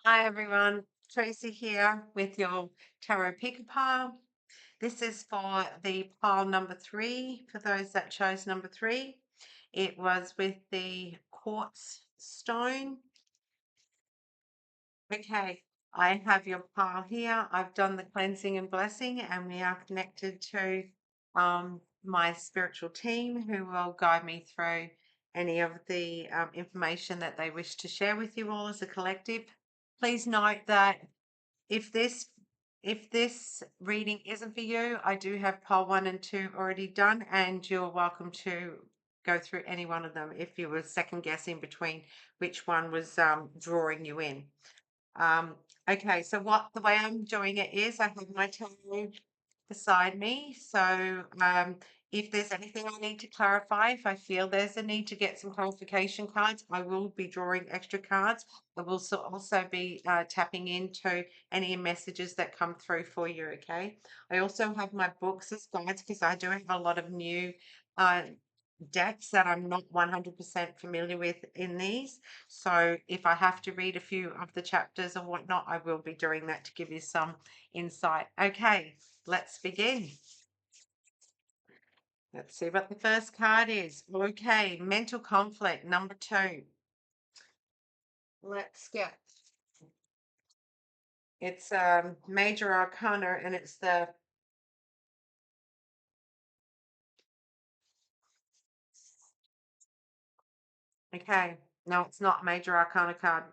Hi everyone, Tracy here with your Tarot Picker pile. This is for the pile number 3, for those that chose number 3. It was with the Quartz Stone. Okay, I have your pile here. I've done the cleansing and blessing, and we are connected to my spiritual team who will guide me through any of the information that they wish to share with you all as a collective. Please note that if this reading isn't for you, I do have pile 1 and 2 already done, and you're welcome to go through any one of them if you were second guessing between which one was drawing you in. Um, okay, so the way I'm doing it is I have my tarot beside me. So if there's anything I need to clarify, if I feel there's a need to get some clarification cards, I will be drawing extra cards. I will also be tapping into any messages that come through for you, okay? I also have my books as guides because I do have a lot of new uh, decks that I'm not 100% familiar with in these. So if I have to read a few of the chapters or whatnot, I will be doing that to give you some insight. Okay, let's begin. Let's see what the first card is. Okay, mental conflict, number 2. Let's get it's major arcana and it's the okay. No, it's not a major arcana card.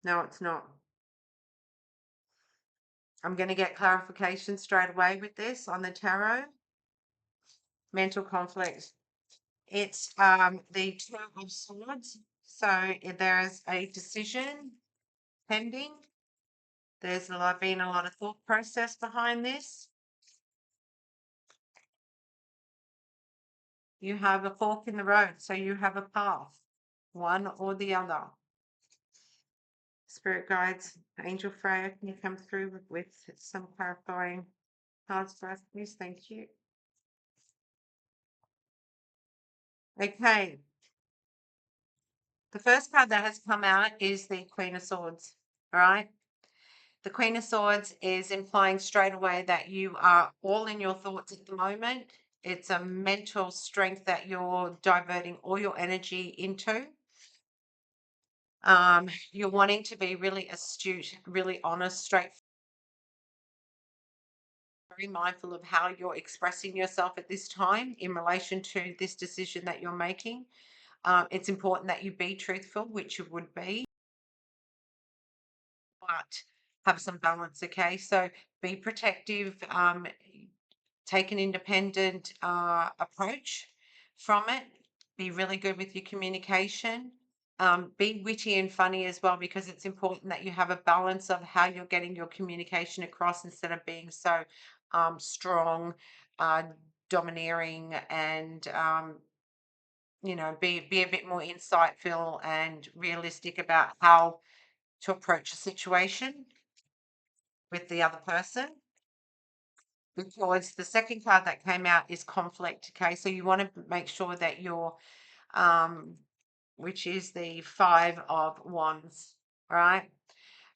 No, it's not. I'm going to get clarification straight away with this on the tarot. Mental conflict. It's the Two of Swords. So there's a decision pending. There's been a lot of thought process behind this. You have a fork in the road, so you have a path, one or the other. Spirit guides, Angel Freya, can you come through with some clarifying cards for us, please? Thank you. Okay. The first card that has come out is the Queen of Swords. All right. The Queen of Swords is implying straight away that you are all in your thoughts at the moment. It's a mental strength that you're diverting all your energy into. You're wanting to be really astute, really honest, straight, very mindful of how you're expressing yourself at this time in relation to this decision that you're making. It's important that you be truthful, which you would be, but have some balance, okay? So be protective, take an independent approach from it. Be really good with your communication. Be witty and funny as well, because it's important that you have a balance of how you're getting your communication across instead of being so strong, uh, domineering, and be a bit more insightful and realistic about how to approach a situation with the other person. Because the second card that came out is conflict. Okay, so you want to make sure that you're, which is the Five of Wands, all right?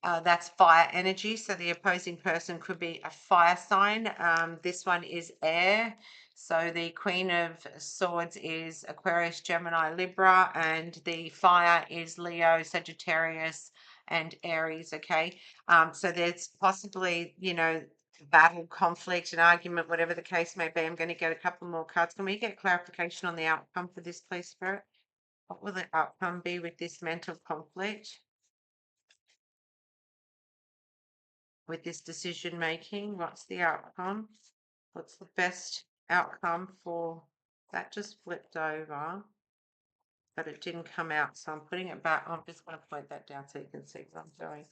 That's fire energy. So the opposing person could be a fire sign. This one is air. So the Queen of Swords is Aquarius, Gemini, Libra, and the fire is Leo, Sagittarius, and Aries. Okay. So there's possibly, battle, conflict, an argument, whatever the case may be. I'm going to get a couple more cards. Can we get clarification on the outcome for this, please, Spirit? What will the outcome be with this mental conflict? With this decision making, what's the outcome? What's the best outcome for that? Just flipped over, but it didn't come out, so I'm putting it back. I'm just going to point that down so you can see what I'm doing.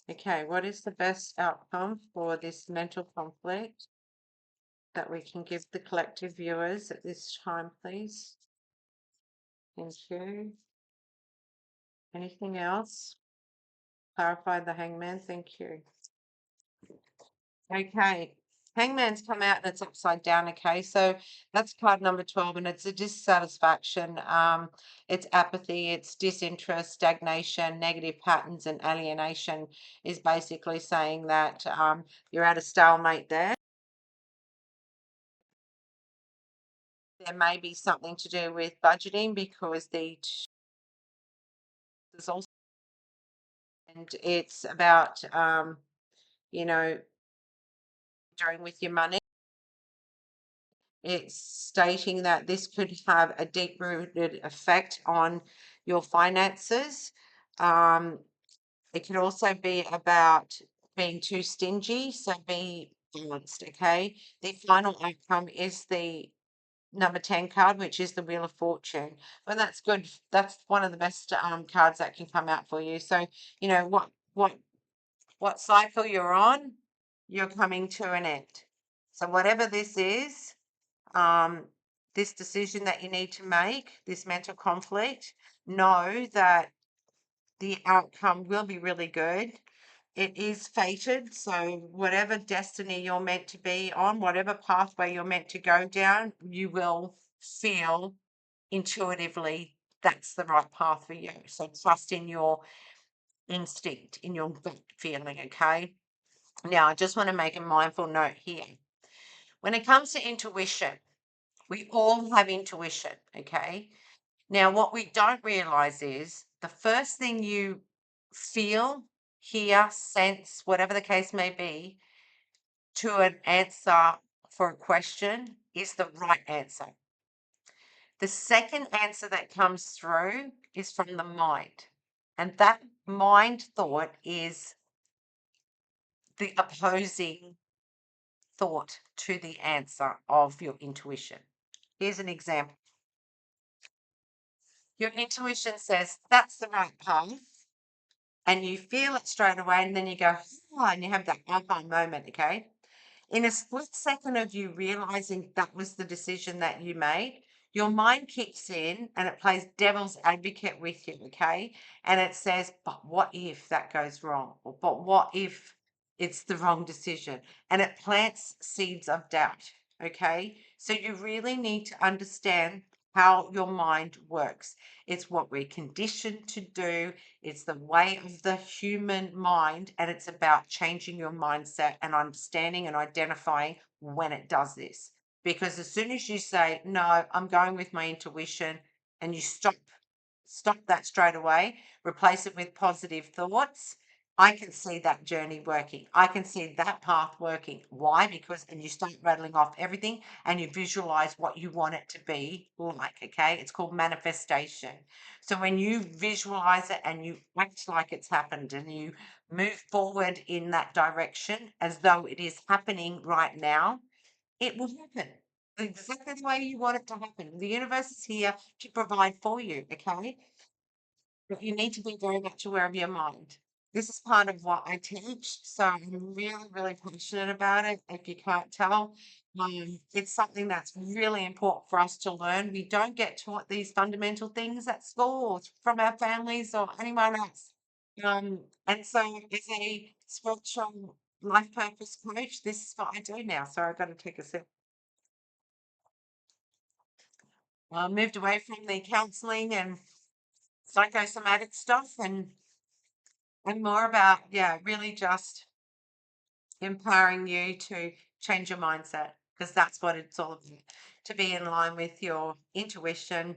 Okay, what is the best outcome for this mental conflict that we can give the collective viewers at this time, please? Thank you. Anything else? Clarify the Hangman. Thank you. Okay. Hangman's come out and it's upside down, okay? So that's card number 12, and it's a dissatisfaction. It's apathy, it's disinterest, stagnation, negative patterns, and alienation is basically saying that you're at a stalemate there. There may be something to do with budgeting because there's also, and it's about, you know, doing with your money. It's stating that this could have a deep-rooted effect on your finances. Um, it could also be about being too stingy, so be balanced, okay? The final outcome is the number 10 card, which is the Wheel of Fortune. Well, that's good. That's one of the best cards that can come out for you. So, you know, what cycle you're on, you're coming to an end. So whatever this is, um, this decision that you need to make, this mental conflict, know that the outcome will be really good. It is fated. So, whatever destiny you're meant to be on, whatever pathway you're meant to go down, you will feel intuitively that's the right path for you. So, trust in your instinct, in your gut feeling. Okay. Now, I just want to make a mindful note here. When it comes to intuition, we all have intuition, okay? Now, what we don't realize is the first thing you feel, hear, sense, whatever the case may be, to an answer for a question is the right answer. The second answer that comes through is from the mind. And that mind thought is the opposing thought to the answer of your intuition. Here's an example. Your intuition says that's the right path, and you feel it straight away, and then you go, oh, and you have that aha moment, okay? In a split second of you realizing that was the decision that you made, your mind kicks in and it plays devil's advocate with you, okay? And it says, but what if that goes wrong? Or, but what if it's the wrong decision? And it plants seeds of doubt, okay? So you really need to understand how your mind works. It's what we're conditioned to do. It's the way of the human mind, and it's about changing your mindset and understanding and identifying when it does this. Because as soon as you say, no, I'm going with my intuition, and you stop that straight away, replace it with positive thoughts, I can see that journey working. I can see that path working. Why? Because, and you start rattling off everything and you visualize what you want it to be like, okay? It's called manifestation. So when you visualize it and you act like it's happened and you move forward in that direction as though it is happening right now, it will happen exactly the way you want it to happen. The universe is here to provide for you, okay? But you need to be very much aware of your mind. This is part of what I teach, so I'm really, really passionate about it. If you can't tell, it's something that's really important for us to learn. We don't get taught these fundamental things at school or from our families or anyone else. And so, as a spiritual life purpose coach, this is what I do now. So I've got to take a sip. Moved away from the counseling and psychosomatic stuff and more about, yeah, really just empowering you to change your mindset because that's what it's all about, to be in line with your intuition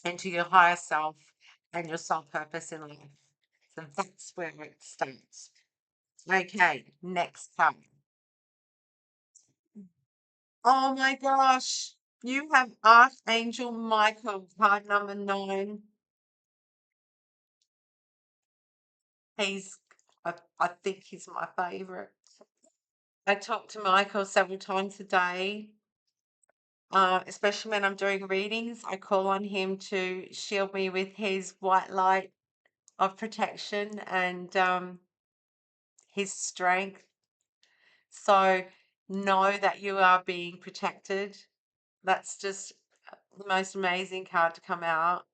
and to your higher self and your soul purpose in life. So that's where it starts. Okay, next card. Oh my gosh, you have Archangel Michael, card number 9. He's, I think he's my favorite. I talk to Michael several times a day, especially when I'm doing readings. I call on him to shield me with his white light of protection and his strength. So know that you are being protected. That's just the most amazing card to come out.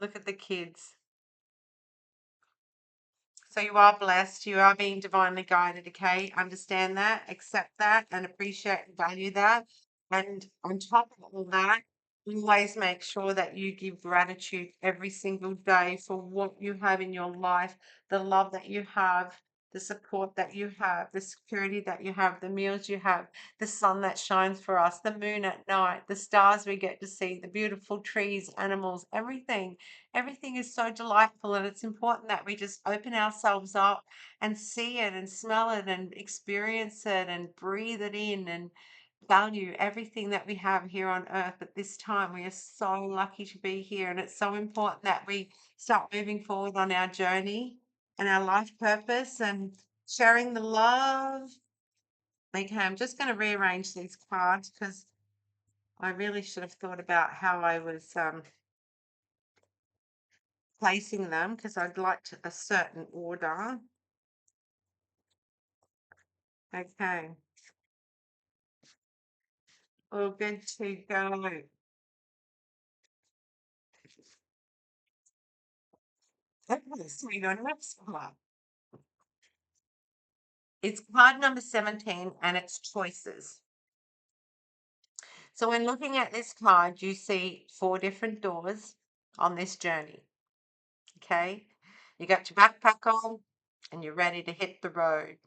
Look at the kids. So you are blessed. You are being divinely guided. Okay. Understand that, accept that, and appreciate and value that. And on top of all that, always make sure that you give gratitude every single day for what you have in your life, the love that you have, the support that you have, the security that you have, the meals you have, the sun that shines for us, the moon at night, the stars we get to see, the beautiful trees, animals, everything. Everything is so delightful, and it's important that we just open ourselves up and see it and smell it and experience it and breathe it in and value everything that we have here on earth at this time. We are so lucky to be here, and it's so important that we start moving forward on our journey and our life purpose and sharing the love. Okay, I'm just going to rearrange these cards because I really should have thought about how I was placing them, because I'd like a certain order. Okay, all good to go. Okay, so your next card. It's card number 17 and it's choices. So when looking at this card, you see 4 different doors on this journey. Okay, you got your backpack on and you're ready to hit the road.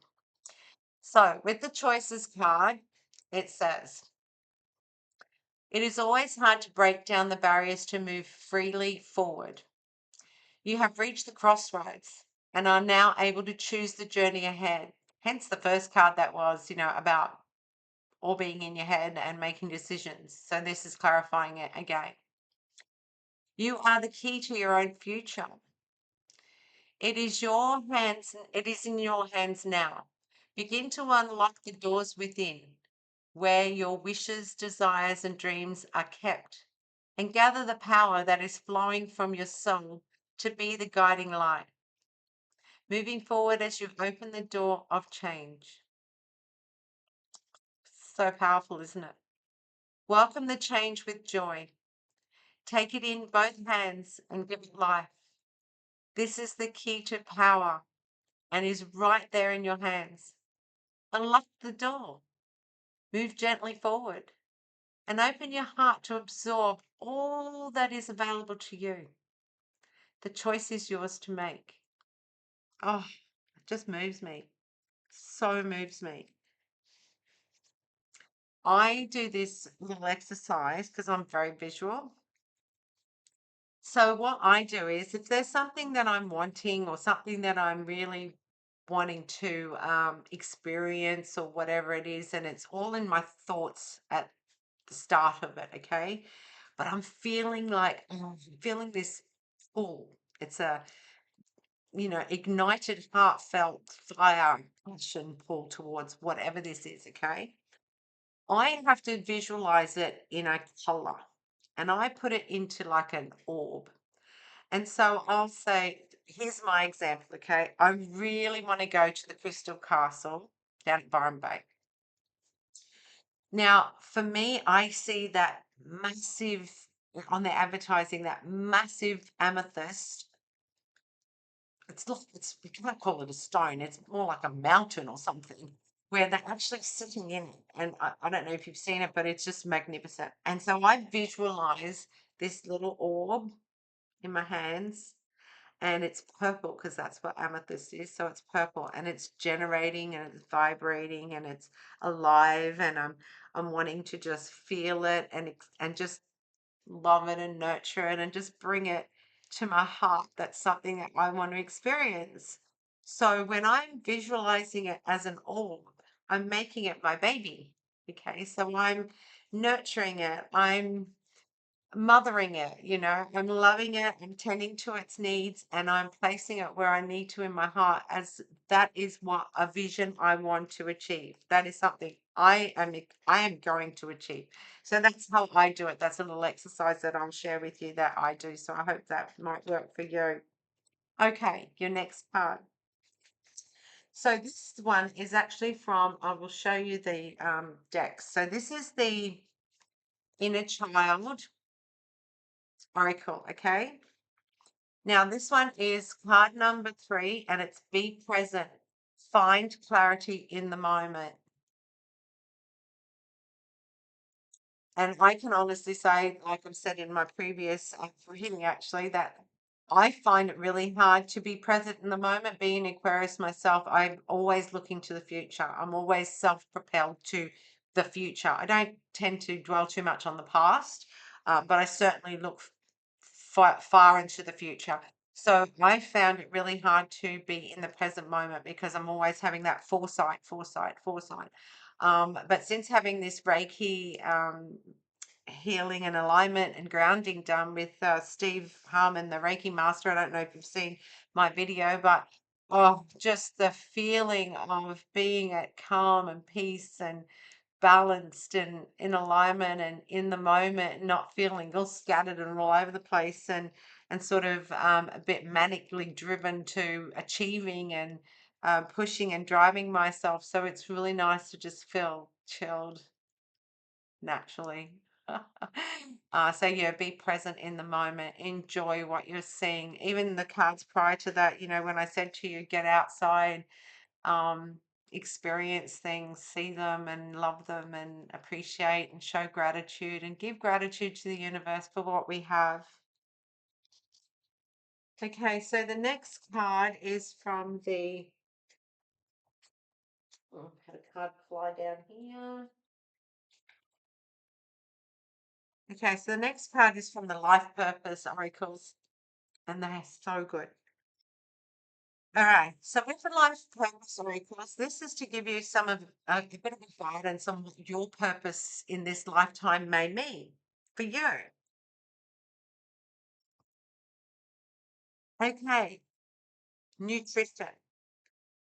So with the choices card, it says, it is always hard to break down the barriers to move freely forward. You have reached the crossroads and are now able to choose the journey ahead. Hence the first card that was, about all being in your head and making decisions. So this is clarifying it again. You are the key to your own future. It is in your hands now. Begin to unlock the doors within where your wishes, desires, and dreams are kept, and gather the power that is flowing from your soul to be the guiding light. Moving forward as you open the door of change. So powerful, isn't it? Welcome the change with joy. Take it in both hands and give it life. This is the key to power and is right there in your hands. Unlock the door. Move gently forward and open your heart to absorb all that is available to you. The choice is yours to make. Oh, it just moves me. So moves me. I do this little exercise because I'm very visual. So what I do is, if there's something that I'm wanting or something that I'm really wanting to experience or whatever it is, and it's all in my thoughts at the start of it, okay? But I'm feeling like, I'm feeling this pull. It's a, ignited, heartfelt fire, passion pull towards whatever this is, okay? I have to visualize it in a color, and I put it into like an orb. And so I'll say, here's my example, okay? I really want to go to the Crystal Castle down at Byron Bay. Now, for me, I see that massive, on their advertising, that massive amethyst. It's not, we can't call it a stone, it's more like a mountain or something, where they're actually sitting in it. And I don't know if you've seen it, but it's just magnificent. And so I visualize this little orb in my hands, and it's purple because that's what amethyst is. So it's purple and it's generating and it's vibrating and it's alive, and I'm wanting to just feel it and just love it and nurture it and just bring it to my heart. That's something that I want to experience. So when I'm visualizing it as an orb, I'm making it my baby. Okay, so I'm nurturing it. I'm mothering it, I'm loving it, I'm tending to its needs, and I'm placing it where I need to in my heart, as that is what a vision I want to achieve. That is something I am going to achieve. So that's how I do it. That's a little exercise that I'll share with you that I do. So I hope that might work for you. Okay, your next part. So this one is actually from, I will show you the decks. So this is the inner child oracle, okay? Now, this one is card number 3, and it's be present. Find clarity in the moment. And I can honestly say, like I've said in my previous reading, actually, that I find it really hard to be present in the moment. Being Aquarius myself, I'm always looking to the future. I'm always self-propelled to the future. I don't tend to dwell too much on the past, but I certainly look far into the future. So I found it really hard to be in the present moment because I'm always having that foresight, foresight, foresight. But since having this Reiki healing and alignment and grounding done with Steve Harmon, the Reiki master, I don't know if you've seen my video, but oh, just the feeling of being at calm and peace and balanced and in alignment and in the moment, not feeling all scattered and all over the place and sort of a bit manically driven to achieving and pushing and driving myself. So it's really nice to just feel chilled naturally. So yeah, be present in the moment, enjoy what you're seeing. Even the cards prior to that, when I said to you, get outside, um, experience things, see them and love them and appreciate and show gratitude and give gratitude to the universe for what we have. Okay, so the next card is from the, oh, I had a card fly down here. Okay, so the next card is from the Life Purpose Oracles, and they're so good. All right, so with the Life Purpose Oracles, this is to give you some of a bit of guidance on what your purpose in this lifetime may mean for you. Okay, nutrition.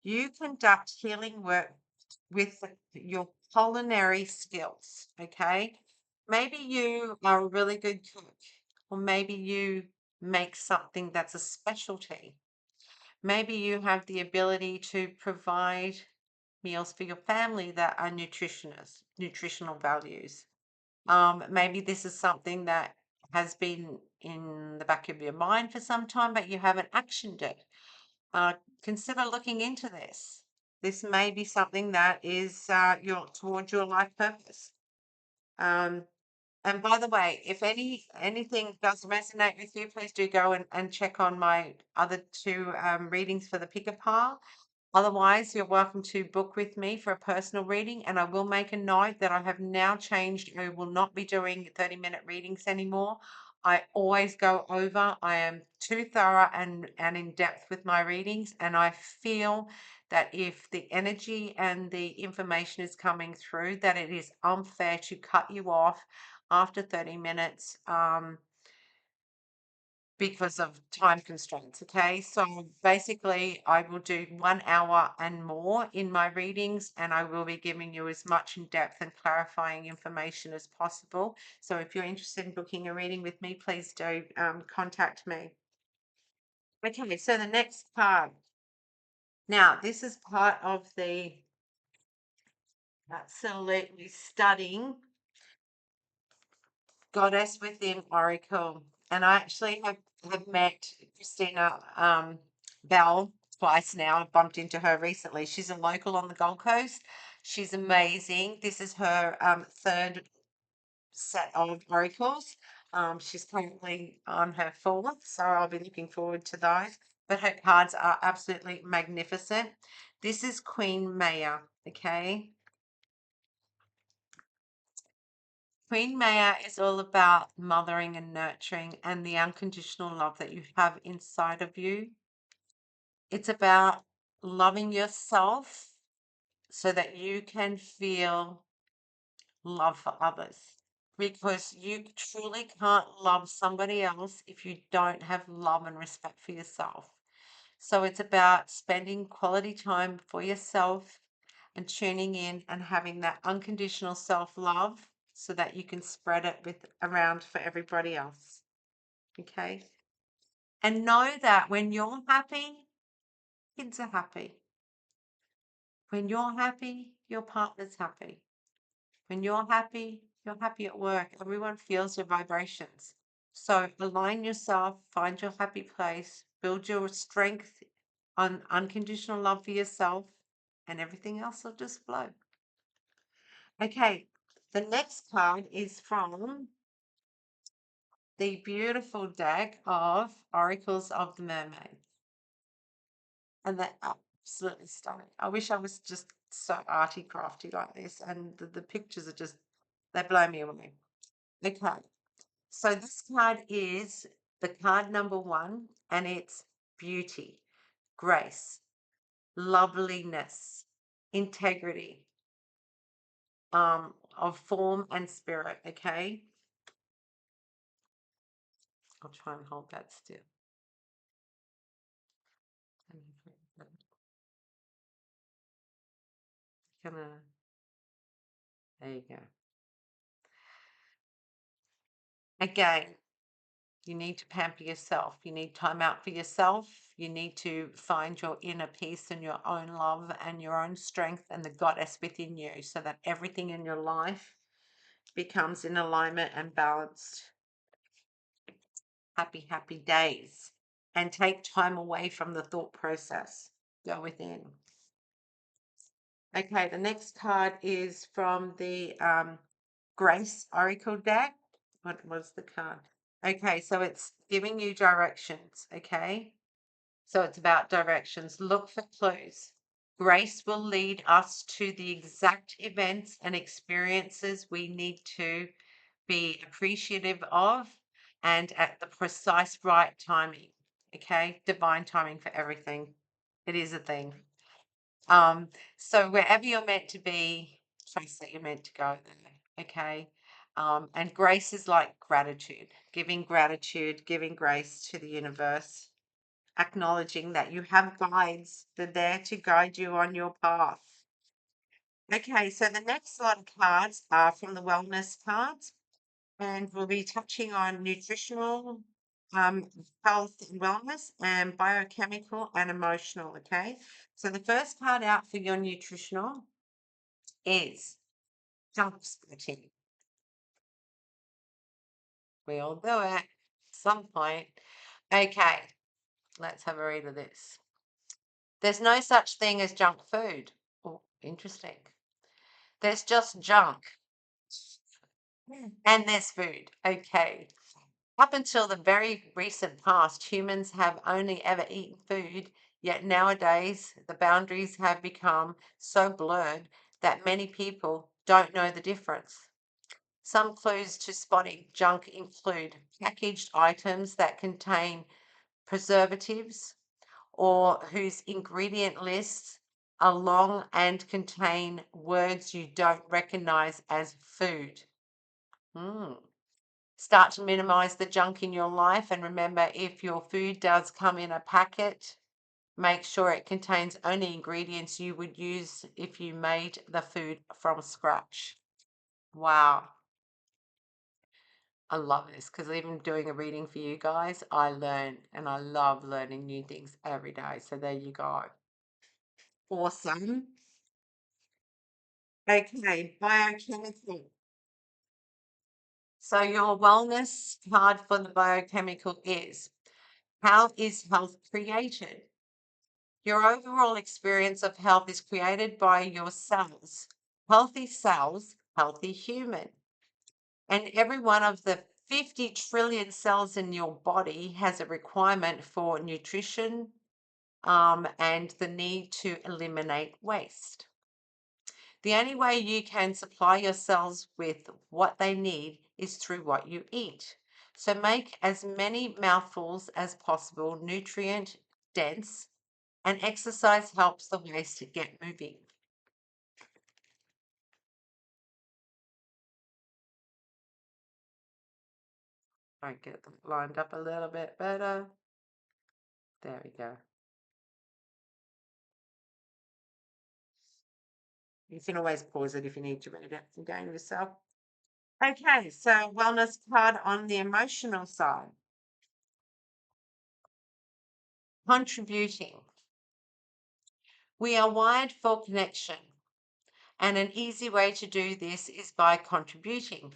You conduct healing work with your culinary skills. Okay, maybe you are a really good cook, or maybe you make something that's a specialty. Maybe you have the ability to provide meals for your family that are nutritional values. Maybe this is something that has been in the back of your mind for some time, but you haven't actioned it. Consider looking into this. This may be something that is towards your life purpose. Um, and by the way, if anything does resonate with you, please do go and check on my other two readings for the picker pile. Otherwise, you're welcome to book with me for a personal reading. And I will make a note that I have now changed. I will not be doing 30-minute readings anymore. I always go over. I am too thorough and in depth with my readings. And I feel that if the energy and the information is coming through, that it is unfair to cut you off after 30 minutes. Because of time constraints. Okay, so basically, I will do 1 hour and more in my readings, and I will be giving you as much in depth and clarifying information as possible. So, if you're interested in booking a reading with me, please do contact me. Okay, so the next card. Now, this is part of the absolutely stunning Goddess Within Oracle. And I actually have met Christina Bell twice now. I've bumped into her recently. She's a local on the Gold Coast. She's amazing. This is her third set of oracles. She's currently on her fourth, so I'll be looking forward to those. But her cards are absolutely magnificent. This is Queen Maya, okay? Queen Maya is all about mothering and nurturing and the unconditional love that you have inside of you. It's about loving yourself so that you can feel love for others. Because you truly can't love somebody else if you don't have love and respect for yourself. So it's about spending quality time for yourself and tuning in and having that unconditional self-love so that you can spread it with around for everybody else. Okay. And know that when you're happy, kids are happy. When you're happy, your partner's happy. When you're happy at work. Everyone feels your vibrations. So align yourself, find your happy place, build your strength on unconditional love for yourself, and everything else will just flow. Okay, the next card is from the beautiful deck of Oracles of the Mermaid. And they're absolutely stunning. I wish I was just so arty crafty like this. And the pictures are just, they blow me away. Okay. So this card is the card number 1, and it's beauty, grace, loveliness, integrity, of form and spirit. Okay. I'll try and hold that still. Gonna, there you go. Again, you need to pamper yourself. You need time out for yourself. You need to find your inner peace and your own love and your own strength and the goddess within you so that everything in your life becomes in alignment and balanced. Happy, happy days. And take time away from the thought process. Go within. Okay, the next card is from the Grace Oracle deck. What was the card? Okay, so it's giving you directions. Okay, so it's about directions. Look for clues. Grace will lead us to the exact events and experiences we need to be appreciative of and at the precise right timing. Okay, divine timing for everything. It is a thing. So wherever you're meant to be, trust that you're meant to go there. Okay. And grace is like gratitude, giving grace to the universe, acknowledging that you have guides. They're there to guide you on your path. Okay, so the next lot of cards are from the wellness cards, and we'll be touching on nutritional, health and wellness, and biochemical and emotional. Okay, so the first card out for your nutritional is junk splitting. We all do it at some point. Okay, let's have a read of this. There's no such thing as junk food. Oh, interesting. There's just junk. And there's food. Okay. Up until the very recent past, humans have only ever eaten food, yet nowadays the boundaries have become so blurred that many people don't know the difference. Some clues to spotting junk include packaged items that contain preservatives or whose ingredient lists are long and contain words you don't recognize as food. Start to minimize the junk in your life, and remember, if your food does come in a packet, make sure it contains only ingredients you would use if you made the food from scratch. Wow. I love this because even doing a reading for you guys, I learn and I love learning new things every day. So there you go. Awesome. Okay, biochemical. So your wellness card for the biochemical is: how is health created? Your overall experience of health is created by your cells. Healthy cells, healthy human. And every one of the 50 trillion cells in your body has a requirement for nutrition, and the need to eliminate waste. The only way you can supply your cells with what they need is through what you eat. So make as many mouthfuls as possible, nutrient dense, and exercise helps the waste to get moving. I get them lined up a little bit better. There we go. You can always pause it if you need to read it again yourself. Okay, so wellness card on the emotional side. Contributing. We are wired for connection, and an easy way to do this is by contributing.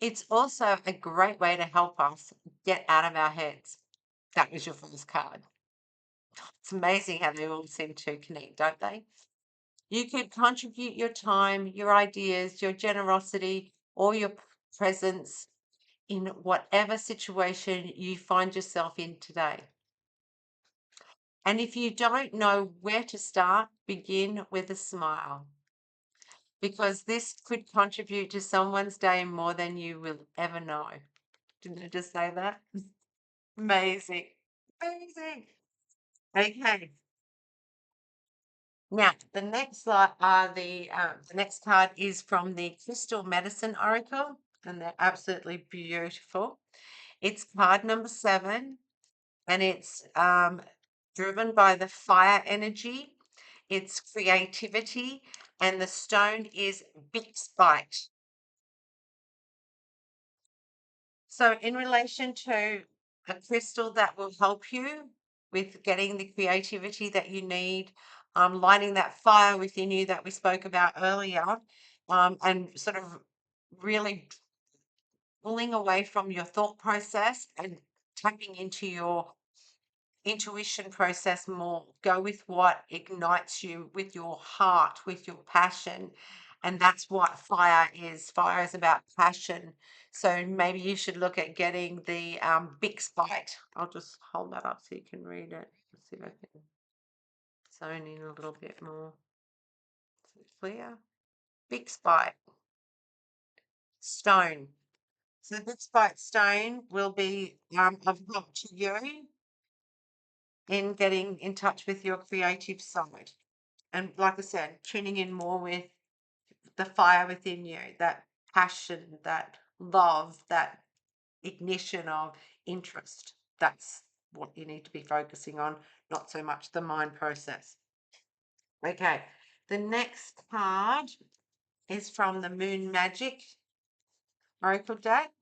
It's also a great way to help us get out of our heads. That was your first card. It's amazing how they all seem to connect, don't they? You could contribute your time, your ideas, your generosity, or your presence in whatever situation you find yourself in today. And if you don't know where to start, begin with a smile, because this could contribute to someone's day more than you will ever know. Didn't I just say that? Amazing. Amazing. Okay. Now, the next the next card is from the Crystal Medicine Oracle, and they're absolutely beautiful. It's card number 7, and it's driven by the fire energy. It's creativity, and the stone is big spite. So, in relation to a crystal that will help you with getting the creativity that you need, lighting that fire within you that we spoke about earlier, and sort of really pulling away from your thought process and tapping into your intuition process more. Go with what ignites you, with your heart, with your passion. And that's what fire is. Fire is about passion. So maybe you should look at getting the Big Spite. I'll just hold that up so you can read it. Let's see if I can zone in a little bit more. Is it clear? Big Spite Stone. So the Big Spite Stone will be of help to you in getting in touch with your creative side. And like I said, tuning in more with the fire within you, that passion, that love, that ignition of interest. That's what you need to be focusing on, not so much the mind process. Okay, the next card is from the Moon Magic Oracle deck.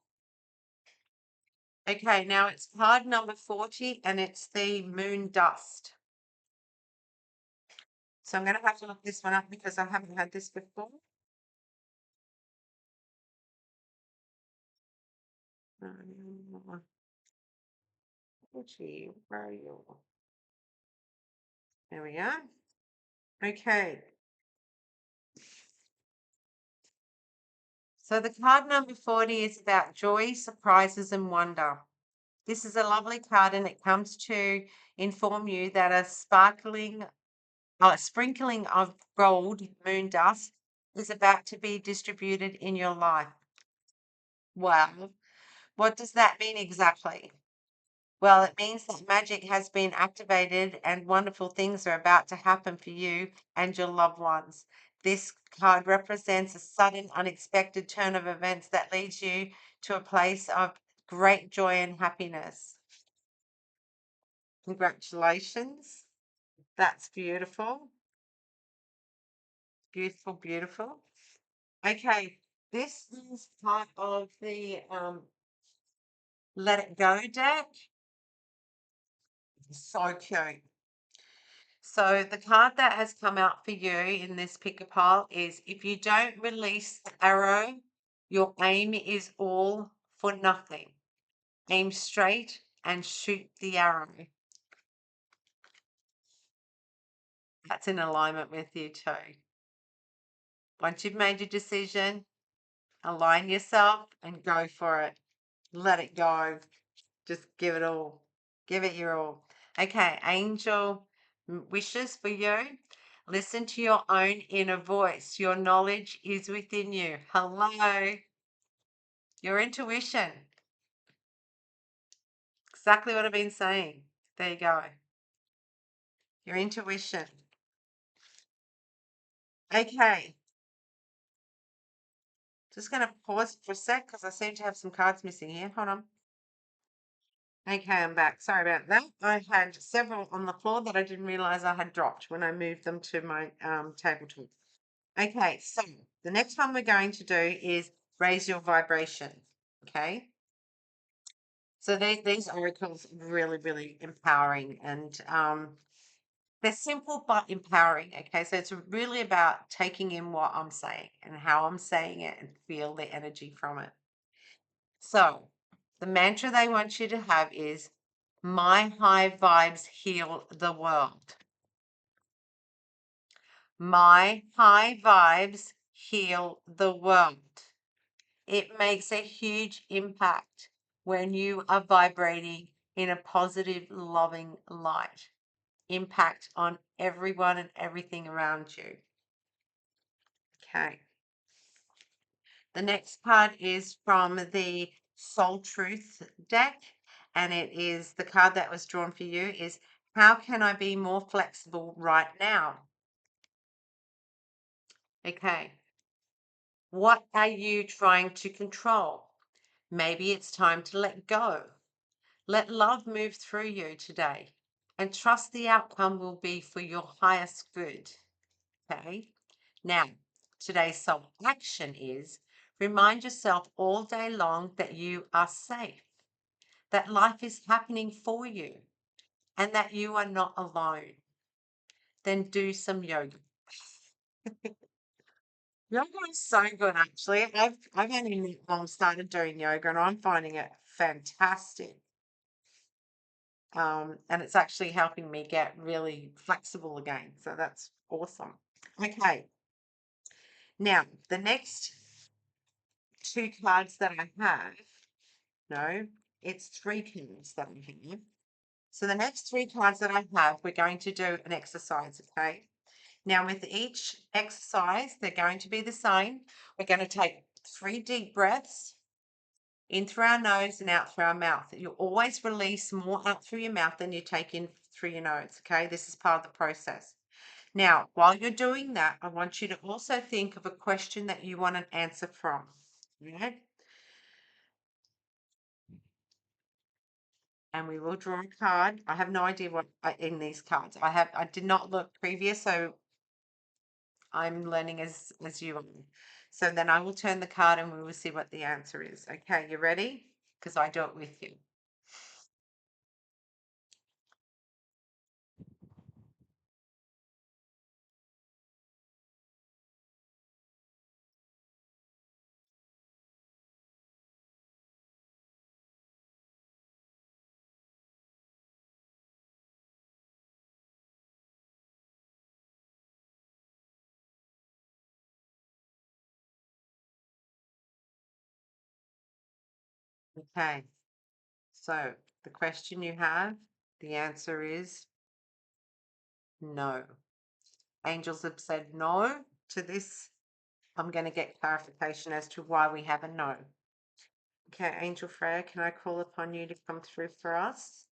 Okay, now it's card number 40, and it's the Moon Dust. So I'm going to have to look this one up because I haven't had this before. Gee, where are you? There we are. Okay. So the card number 40 is about joy, surprises, and wonder. This is a lovely card, and it comes to inform you that a sprinkling of gold moon dust is about to be distributed in your life. Wow. What does that mean exactly? Well, it means that magic has been activated and wonderful things are about to happen for you and your loved ones. This card represents a sudden, unexpected turn of events that leads you to a place of great joy and happiness. Congratulations. That's beautiful. Beautiful, beautiful. Okay, this is part of the Let It Go deck. So cute. So the card that has come out for you in this picker pile is if you don't release the arrow, your aim is all for nothing. Aim straight and shoot the arrow. That's in alignment with you too. Once you've made your decision, align yourself and go for it. Let it go. Just give it all. Give it your all. Okay, angel wishes for you. Listen to your own inner voice. Your knowledge is within you. Hello. Your intuition. Exactly what I've been saying. There you go. Your intuition. Okay. Just going to pause for a sec because I seem to have some cards missing here. Hold on. Okay, I'm back. Sorry about that. I had several on the floor that I didn't realize I had dropped when I moved them to my tabletop. Okay, so the next one we're going to do is raise your vibration. Okay, so these oracles are really, really empowering, and they're simple but empowering. Okay, so it's really about taking in what I'm saying and how I'm saying it and feel the energy from it. So the mantra they want you to have is, my high vibes heal the world. My high vibes heal the world. It makes a huge impact when you are vibrating in a positive, loving light. Impact on everyone and everything around you. Okay. The next card is from the Soul Truth deck, and it is the card that was drawn for you is, how can I be more flexible right now? Okay. What are you trying to control? Maybe it's time to let go. Let love move through you today and trust the outcome will be for your highest good. Okay. Now, today's soul action is, remind yourself all day long that you are safe, that life is happening for you, and that you are not alone. Then do some yoga. Yoga is so good, actually. I've only started doing yoga, and I'm finding it fantastic. And it's actually helping me get really flexible again. So that's awesome. Okay. Now, the next two cards that I have, no, it's three cards that I have. So the next three cards that I have, we're going to do an exercise, okay? Now, with each exercise, they're going to be the same. We're going to take 3 deep breaths in through our nose and out through our mouth. You always release more out through your mouth than you take in through your nose, okay? This is part of the process. Now, while you're doing that, I want you to also think of a question that you want an answer from, okay? And we will draw a card. I have no idea what in these cards. I did not look previous, so I'm learning as you are. So then I will turn the card and we will see what the answer is. Okay, you ready? Because I do it with you. Okay. So the question you have, the answer is no. Angels have said no to this. I'm going to get clarification as to why we have a no. Okay, Angel Freya, can I call upon you to come through for us?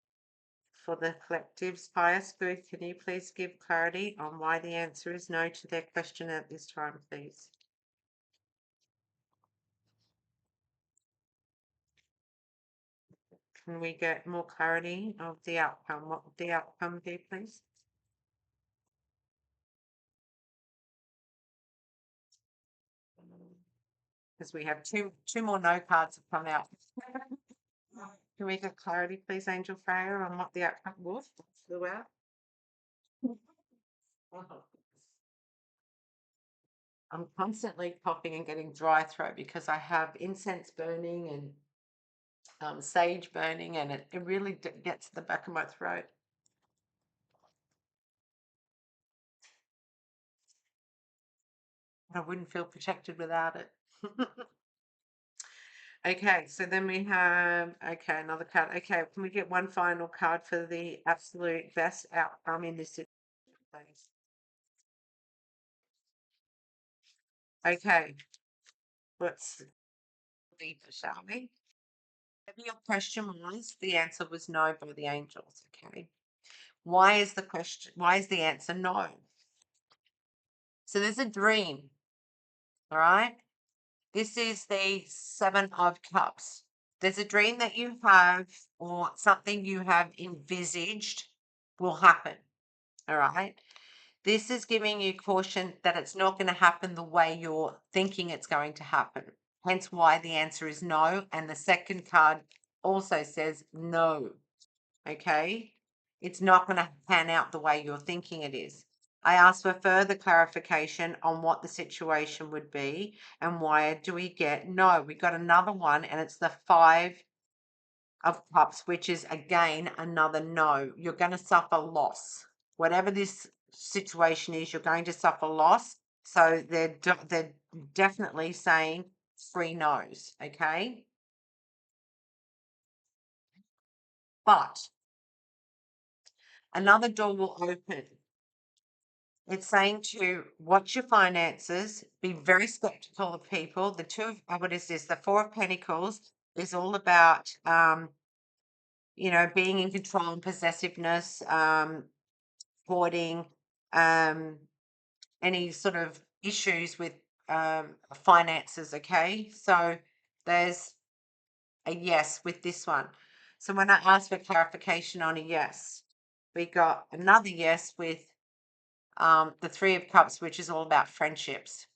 For the collective's highest good, can you please give clarity on why the answer is no to their question at this time, please? Can we get more clarity of the outcome? What would the outcome be, please? Because we have two more no cards have come out. Can we get clarity, please, Angel Freya, on what the outcome was? Flew out. I'm constantly coughing and getting dry throat because I have incense burning and sage burning, and it really gets to the back of my throat. I wouldn't feel protected without it. Okay, so then we have, okay, another card. Okay, can we get one final card for the absolute best outcome in this situation, please? Okay, let's leave it, shall we? Whatever your question was, the answer was no by the angels, okay? Why is the question, why is the answer no? So there's a dream, all right? This is the 7 of Cups. There's a dream that you have or something you have envisaged will happen, all right? This is giving you caution that it's not going to happen the way you're thinking it's going to happen. Hence why the answer is no. And the second card also says no. Okay. It's not going to pan out the way you're thinking it is. I asked for further clarification on what the situation would be, and why do we get no? We got another one, and it's the 5 of Cups, which is again another no. You're going to suffer loss. Whatever this situation is, you're going to suffer loss. So they're definitely saying 3 no's, okay? But another door will open. It's saying to watch your finances, be very skeptical of people. The what is this? The 4 of Pentacles is all about, being in control and possessiveness, hoarding, um, any sort of issues with finances. Okay, so there's a yes with this one. So when I asked for clarification on a yes, we got another yes with the 3 of Cups, which is all about friendships.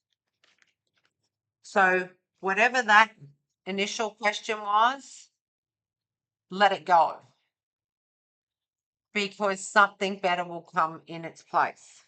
So whatever that initial question was, let it go, because something better will come in its place.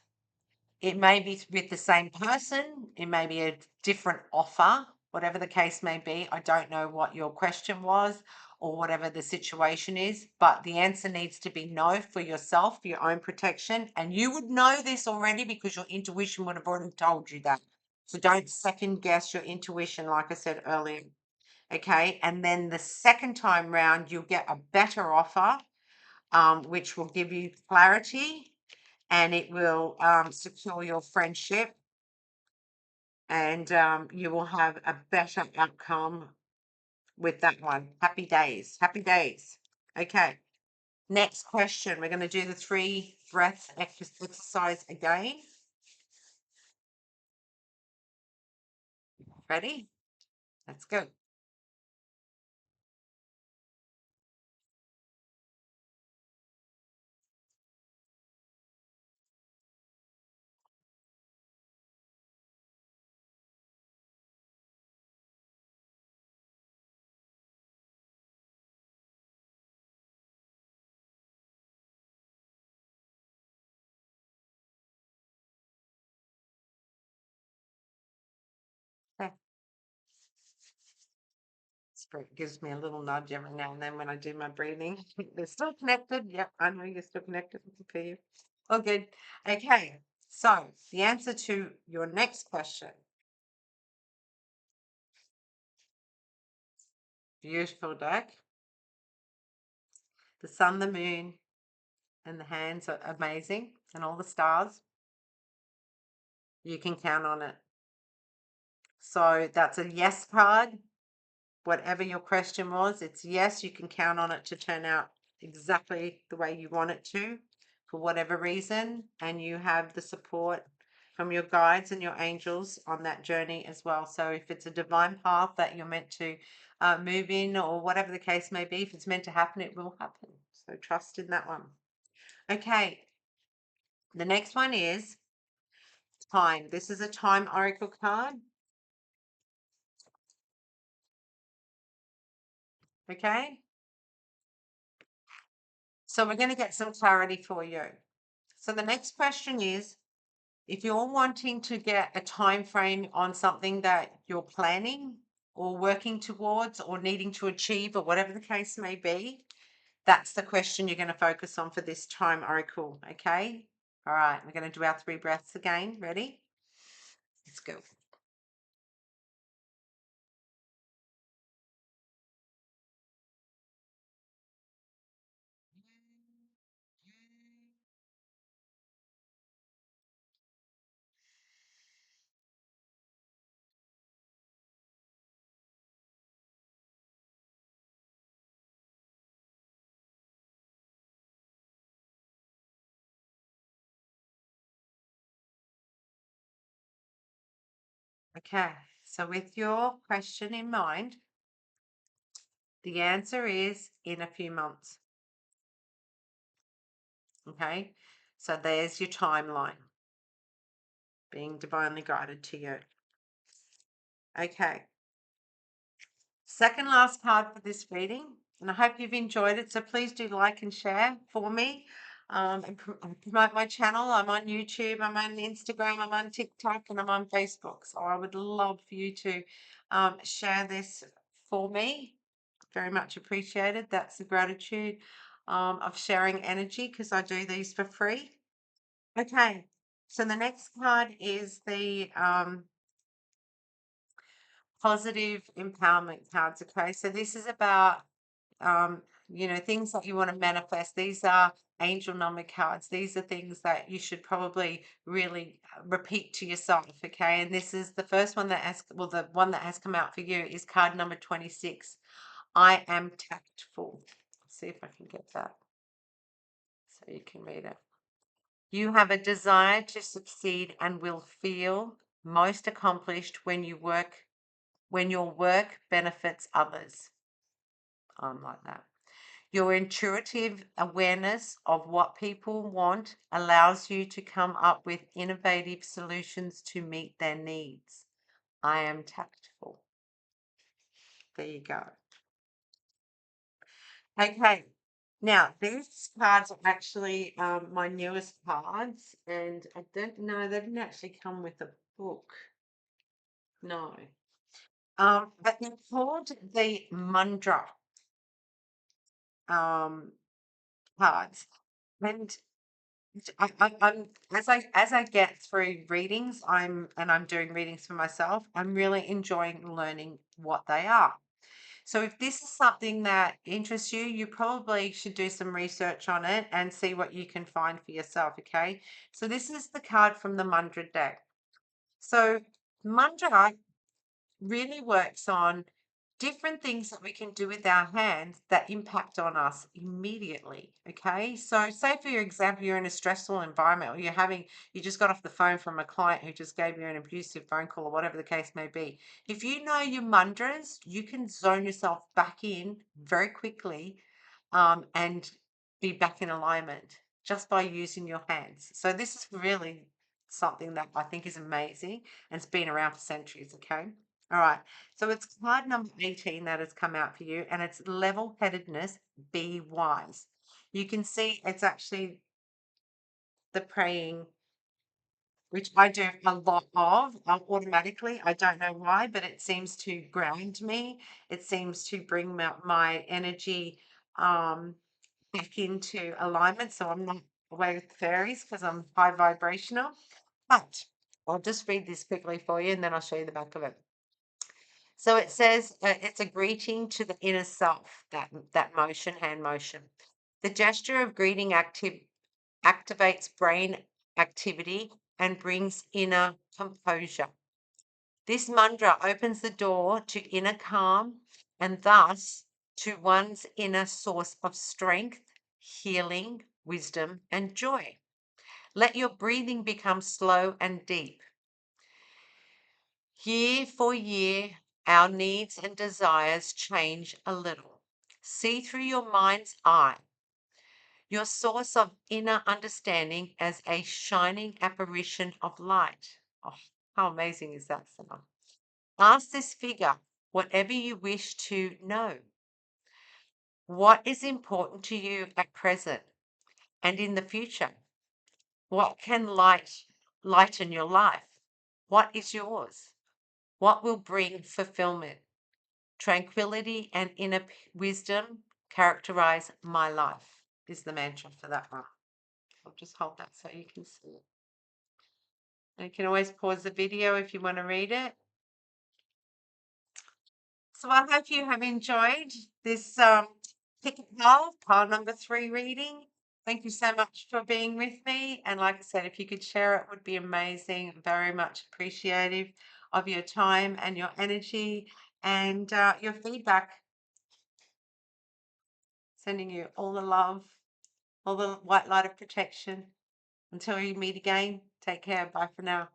It may be with the same person, it may be a different offer, whatever the case may be. I don't know what your question was or whatever the situation is, but the answer needs to be no for yourself, for your own protection. And you would know this already because your intuition would have already told you that. So don't second guess your intuition, like I said earlier. Okay. And then the second time round, you'll get a better offer, which will give you clarity, and it will secure your friendship, and you will have a better outcome with that one. Happy days. Happy days. Okay. Next question. We're going to do the 3 breath exercise again. Ready? Let's go. Okay. Spirit gives me a little nudge every now and then when I do my breathing. They're still connected. Yep, I know you're still connected. For you. All good. Okay. So the answer to your next question. Beautiful deck. The sun, the moon, and the hands are amazing, and all the stars. You can count on it. So that's a yes card. Whatever your question was, it's yes, you can count on it to turn out exactly the way you want it to, for whatever reason. And you have the support from your guides and your angels on that journey as well. So if it's a divine path that you're meant to move in, or whatever the case may be, if it's meant to happen, it will happen. So trust in that one. Okay. The next one is time. This is a time oracle card. Okay. So we're going to get some clarity for you. So the next question is, if you're wanting to get a time frame on something that you're planning or working towards or needing to achieve, or whatever the case may be, that's the question you're going to focus on for this time oracle. Okay. All right. We're going to do our 3 breaths again. Ready? Let's go. Okay. So with your question in mind, the answer is in a few months. Okay. So there's your timeline being divinely guided to you. Okay. Second last card for this reading, and I hope you've enjoyed it. So please do like and share for me. and promote my channel. I'm on YouTube, I'm on Instagram, I'm on TikTok, and I'm on Facebook. So I would love for you to share this for me. Very much appreciated. That's the gratitude of sharing energy because I do these for free. Okay, so the next card is the positive empowerment cards. Okay, so this is about um, things that you want to manifest. These are angel number cards. These are things that you should probably really repeat to yourself. Okay, and this is the first one that has, well, the one that has come out for you is card number 26. I am tactful. Let's see if I can get that so you can read it. You have a desire to succeed and will feel most accomplished when your work benefits others. I'm like that. Your intuitive awareness of what people want allows you to come up with innovative solutions to meet their needs. I am tactful. There you go. Okay. Now, these cards are actually my newest cards, and I don't know, they didn't actually come with a book. No. But they're called the Mundra um, cards. And I'm as I get through readings, I'm doing readings for myself. I'm really enjoying learning what they are. So if this is something that interests you, you probably should do some research on it and see what you can find for yourself. Okay. So this is the card from the Mundra deck. So Mundra really works on different things that we can do with our hands that impact on us immediately. Okay. So, say for your example, you're in a stressful environment, or you just got off the phone from a client who just gave you an abusive phone call, or whatever the case may be. If you know your mantras, you can zone yourself back in very quickly and be back in alignment just by using your hands. So, this is really something that I think is amazing and it's been around for centuries. Okay. All right. So it's card number 18 that has come out for you, and it's level headedness, be wise. You can see it's actually the praying, which I do a lot of automatically. I don't know why, but it seems to ground me. It seems to bring my energy back into alignment. So I'm not away with fairies because I'm high vibrational. But I'll just read this quickly for you and then I'll show you the back of it. So it says it's a greeting to the inner self, that motion, hand motion. The gesture of greeting activates brain activity and brings inner composure. This mantra opens the door to inner calm and thus to one's inner source of strength, healing, wisdom, and joy. Let your breathing become slow and deep. Year for year, our needs and desires change a little. See through your mind's eye, your source of inner understanding as a shining apparition of light. Oh, how amazing is that, Simon? Ask this figure whatever you wish to know. What is important to you at present and in the future? What can lighten your life? What is yours? What will bring fulfillment? Tranquility and inner wisdom characterize my life, is the mantra for that one. I'll just hold that so you can see it. And you can always pause the video if you want to read it. So I hope you have enjoyed this pick a pile number 3 reading. Thank you so much for being with me. And like I said, if you could share it, would be amazing. Very much appreciative of your time and your energy and your feedback. Sending you all the love, all the white light of protection. Until we meet again, take care. Bye for now.